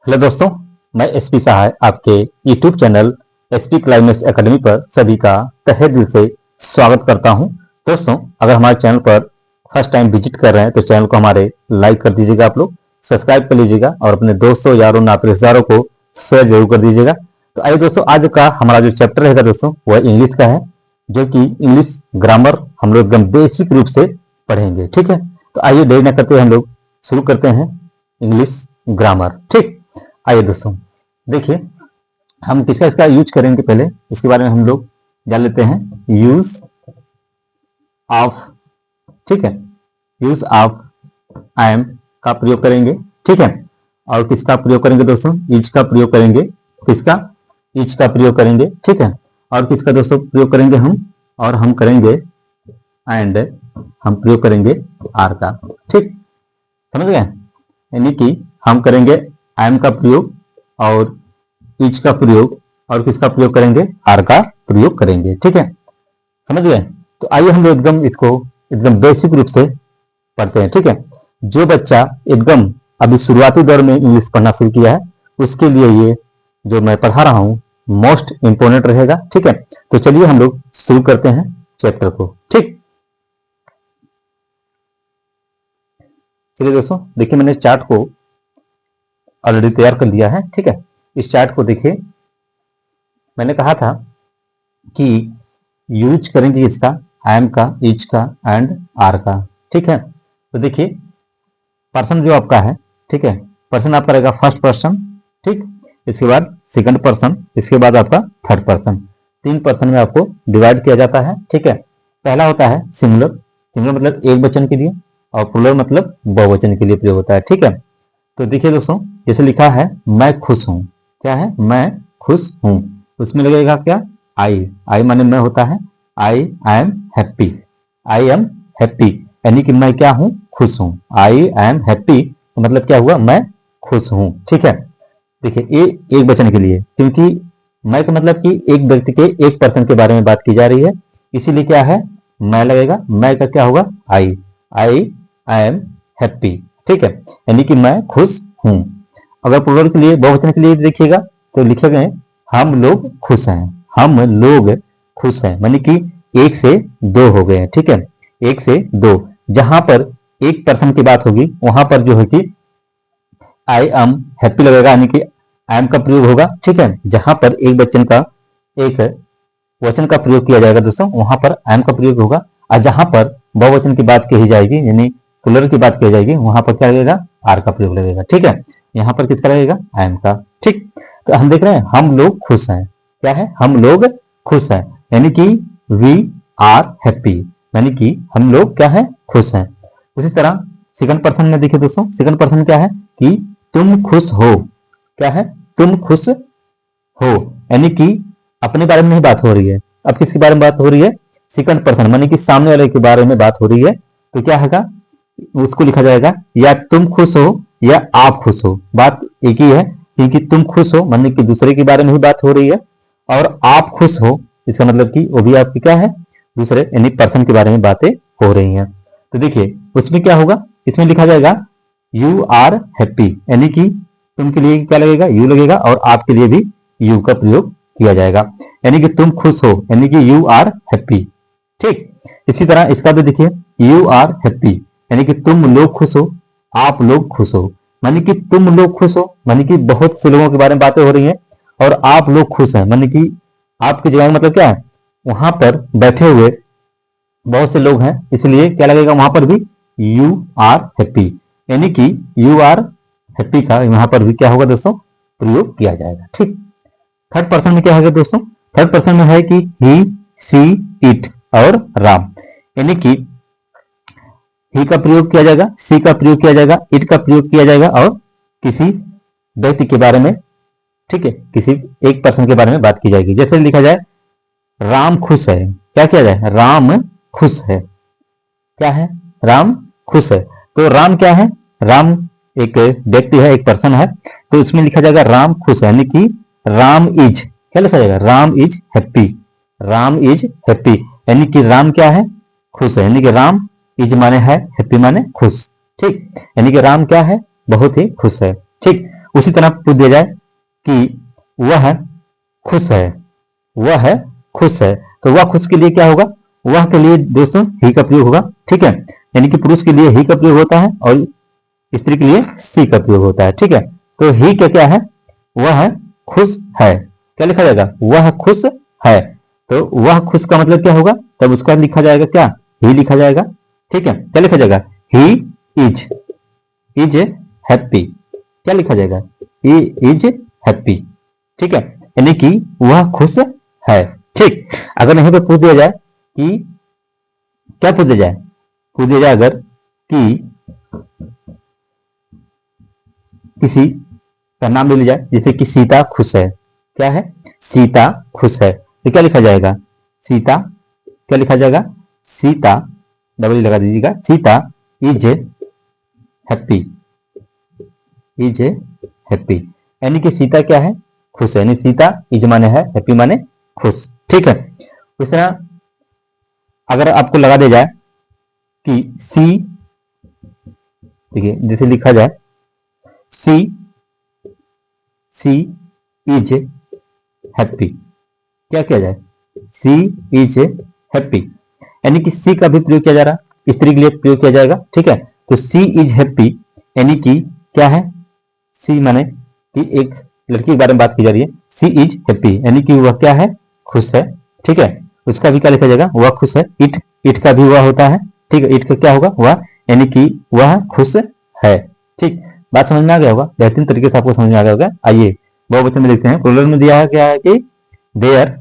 Hello दोस्तों, मैं SP सहाय आपके YouTube channel SP climax academy पर सभी का तहे दिल से स्वागत करता हूं। दोस्तों, अगर हमारे चैनल पर फर्स्ट टाइम विजिट कर रहे हैं तो चैनल को हमारे लाइक कर दीजिएगा, आप लोग सब्सक्राइब कर लीजिएगा और अपने दोस्तों यारों नाते रिश्तेदारों को शेयर जरूर कर दीजिएगा। तो आइए दोस्तों, आज का हमारा जो चैप्टर रहेगा दोस्तों वह इंग्लिश का है, जो कि इंग्लिश ग्रामर हम लोग एकदम बेसिक रूप से पढ़ेंगे। ठीक है, तो आइए देर न करते हम लोग शुरू करते हैं इंग्लिश ग्रामर। ठीक, आइए दोस्तों देखिए, हम किसका इसका यूज करेंगे पहले इसके बारे में हम लोग जान लेते हैं। यूज ऑफ, ठीक है, यूज ऑफ आई एम का प्रयोग करेंगे। ठीक है, और किसका प्रयोग करेंगे दोस्तों? इज का प्रयोग करेंगे। किसका? इज का प्रयोग करेंगे। ठीक है, और किसका दोस्तों प्रयोग करेंगे हम? और हम करेंगे एंड हम प्रयोग करेंगे आर का। ठीक, समझ गए? यानी कि हम करेंगे आई एम का प्रयोग और इज का प्रयोग, और किसका प्रयोग करेंगे? आर का प्रयोग करेंगे। ठीक है, समझ गए? तो आइए हम लोग एकदम इसको एकदम बेसिक रूप से पढ़ते हैं। ठीक है, जो बच्चा एकदम अभी शुरुआती दौर में इंग्लिश पढ़ना शुरू किया है उसके लिए ये जो मैं पढ़ा रहा हूं मोस्ट इंपोर्टेंट रहेगा। ठीक है, तो चलिए हम लोग शुरू करते हैं चैप्टर को। ठीक, चलिए दोस्तों देखिए, मैंने चार्ट को ऑलरेडी तैयार कर लिया है। ठीक है, इस चार्ट को देखिए, मैंने कहा था कि यूज करेंगे इसका आई एम का, इज का एंड आर का। ठीक है, तो देखिए पर्सन जो आपका है, ठीक है, पर्सन आपका रहेगा फर्स्ट पर्सन। ठीक, इसके बाद सेकंड पर्सन, इसके बाद आपका थर्ड पर्सन। तीन पर्सन में आपको डिवाइड किया जाता है। ठीक है, पहला होता है सिंगुलर। सिंगुलर मतलब एक वचन के लिए, और प्लूरल मतलब बहुवचन के लिए प्रयोग होता है। ठीक है, तो देखिए दोस्तों, जैसे लिखा है मैं खुश हूं। क्या है? मैं खुश हूं। उसमें लगेगा क्या? आई। आई माने मैं होता है। आई am happy. I am happy यानी कि मैं क्या हूं? खुश हूं। आई एम हैप्पी मतलब क्या हुआ? मैं खुश हूं। ठीक है, देखिए ये एक वचन के लिए, क्योंकि मैं का मतलब कि एक व्यक्ति के एक पर्सन के बारे में बात की जा रही है, इसीलिए क्या है? मैं लगेगा। मैं का क्या होगा? आई। I am happy. ठीक है, यानी कि मैं खुश हूं। अगर प्लूरल के लिए, बहुवचन के लिए देखिएगा तो लिखे गए हम लोग खुश हैं। हम लोग खुश हैं यानी कि एक से दो हो गए हैं। ठीक है, एक से दो। जहां पर एक पर्सन की बात होगी वहां पर जो है कि आई एम हैप्पी लगेगा, यानी कि आई एम का प्रयोग होगा। ठीक है, जहां पर एक वचन का, एक वचन का प्रयोग किया जाएगा दोस्तों वहां पर आई एम का प्रयोग होगा। और जहां पर बहुवचन की बात कही जाएगी यानी प्लूरल की बात की जाएगी वहां पर क्या लगेगा? आर का प्रयोग लगेगा। ठीक है, यहाँ पर किसका लगेगा? आई एम का। ठीक, तो हम देख रहे हैं हम लोग खुश हैं। क्या है? हम लोग खुश हैं यानी कि वी आर हैप्पी, यानी कि हम लोग क्या है? खुश हैं। उसी तरह सेकंड पर्सन में देखिए दोस्तों, सेकंड पर्सन क्या है कि तुम खुश हो। क्या है? तुम खुश हो यानी कि अपने बारे में नहीं बात हो रही है। अब किसके बारे में बात हो रही है? सेकंड पर्सन यानी कि सामने वाले के बारे में बात हो रही है। तो क्या होगा? उसको लिखा जाएगा या तुम खुश हो या आप खुश हो। बात एक ही है, क्योंकि तुम खुश हो माने कि दूसरे के बारे में ही बात हो रही है, और आप खुश हो इसका मतलब कि वो भी आपकी क्या है? दूसरे यानी पर्सन के बारे में बातें हो रही हैं। तो देखिए उसमें क्या होगा? इसमें लिखा जाएगा यू आर हैप्पी, यानी कि तुम के लिए क्या लगेगा? यू लगेगा, और आपके लिए भी यू का प्रयोग किया जाएगा, यानी कि तुम खुश हो यानी कि यू आर हैप्पी। ठीक, इसी तरह इसका भी देखिए यू आर हैप्पी यानी कि तुम लोग खुश हो, आप लोग खुश हो। मानी कि तुम लोग खुश हो मानी कि बहुत से लोगों के बारे में बातें हो रही हैं, और आप लोग खुश हैं मानी कि आपकी जगह में मतलब क्या है? वहां पर बैठे हुए बहुत से लोग हैं, इसलिए क्या लगेगा? वहां पर भी यू आर हैप्पी, यानी कि यू आर हैप्पी का वहां पर भी क्या होगा दोस्तों? प्रयोग किया जाएगा। ठीक, थर्ड पर्सन में क्या होगा दोस्तों? थर्ड पर्सन में है कि ही, सी, इट और राम, यानी कि ही का प्रयोग किया जाएगा, सी का प्रयोग किया जाएगा, इट का प्रयोग किया जाएगा, और किसी व्यक्ति के बारे में, ठीक है, किसी एक पर्सन के बारे में बात की जाएगी। जैसे लिखा जाए राम खुश है। क्या किया जाए? राम खुश है। क्या है? राम खुश है। तो राम क्या है? राम एक व्यक्ति है, एक पर्सन है, तो इसमें लिखा जाएगा राम खुश है, यानी कि राम इज, क्या लिखा जाएगा? Ram is happy. Ram is happy यानी कि राम क्या है? खुश है, यानी कि राम इज माने है, हैप्पी माने खुश। ठीक, यानी कि राम क्या है? बहुत ही खुश है। ठीक, उसी तरह पूछ दिया जाए कि वह खुश है, वह खुश है, तो वह खुश के लिए क्या होगा, वह के लिए दोस्तों ही का प्रयोग होगा, ठीक है। यानी कि पुरुष के लिए ही का प्रयोग होता है और स्त्री के लिए सी का प्रयोग होता है, ठीक है। तो ही क्या क्या है, वह खुश है, क्या लिखा जाएगा, वह खुश है। तो वह खुश का मतलब क्या होगा, तब उसका लिखा जाएगा क्या, ही लिखा जाएगा, ठीक है। क्या लिखा जाएगा, ही इज हैप्पी, क्या लिखा जाएगा, ही इज हैप्पी, ठीक है। यानी कि वह खुश है, ठीक। अगर यहीं पे पूछ दिया जाए कि क्या पूछ दिया जाए, पूछ दिया जाए अगर कि किसी का नाम ले लिया जाए, जैसे कि सीता खुश है, क्या है, सीता खुश है, तो क्या लिखा जाएगा, सीता, क्या लिखा जाएगा, सीता, डबल लगा दीजिएगा, Sita is happy, is happy, यानी कि सीता क्या है, खुश है, यानी सीता इज माने है, हैप्पी माने खुश, ठीक है। इस तरह अगर आपको लगा दिया जाए कि सी, देखिए जैसे लिखा जाए सी इज हैप्पी, क्या किया जाए, सी इज हैप्पी, यानी कि सी का भी प्रयोग किया जा रहा है, स्त्री के लिए प्रयोग किया जाएगा, ठीक है। तो सी इज हैप्पी यानी कि क्या है, सी माने कि एक लड़की के बारे में बात की जा रही है, सी इज हैप्पी यानी कि वह क्या है, खुश है, ठीक है। उसका भी क्या लिखा जाएगा, वह खुश है, इट का भी वह होता है, ठीक है, इट का क्या होगा, वह, यानी कि वह खुश है, ठीक। बात समझ में आ गया होगा, बेहतरीन तरीके से आपको समझ में आ गया होगा। आइए बहुवचन में देखते हैं, प्लूरल में दिया है क्या है कि देयर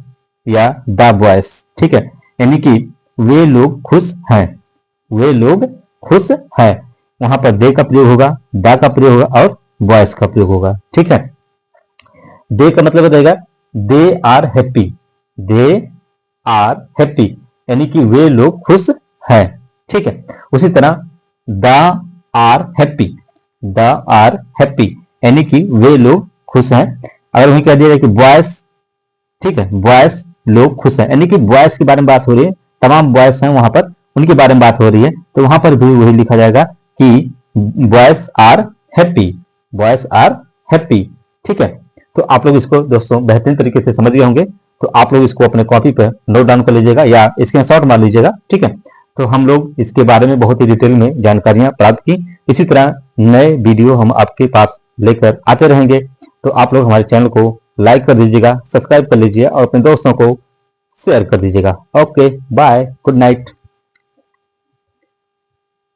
या द बॉयज, ठीक है, यानी कि वे लोग खुश हैं, वे लोग खुश हैं, वहां पर दे का प्रयोग होगा, द का प्रयोग होगा और बॉयज का प्रयोग होगा, ठीक है। दे का मतलब बताएगा they are happy, they are happy यानी कि वे लोग खुश हैं, ठीक है। उसी तरह they are happy, they are happy यानी कि वे लोग खुश हैं। अगर वहीं कह दिया जाए कि बॉयज, ठीक है, बॉयज लोग खुश हैं यानी कि बॉयज के बारे में बात हो रही है, तमाम बॉयज हैं वहां पर, उनके बारे में बात हो रही है, तो वहां पर भी वही लिखा जाएगा कि boys are happy, boys are happy, ठीक है। तो आप लोग इसको दोस्तों बेहतरीन तरीके से समझ गए होंगे, तो आप लोग इसको अपने कॉपी पर नोट डाउन कर लीजिएगा या स्क्रीनशॉट मार लीजिएगा, ठीक है। तो हम लोग इसके बारे में बहुत ही डिटेल में जानकारियां प्राप्त की, इसी तरह नए वीडियो हम आपके पास लेकर आते रहेंगे। तो आप लोग हमारे चैनल को लाइक कर दीजिएगा, सब्सक्राइब कर लीजिए और अपने दोस्तों को शेयर कर दीजिएगा। Okay bye, good night.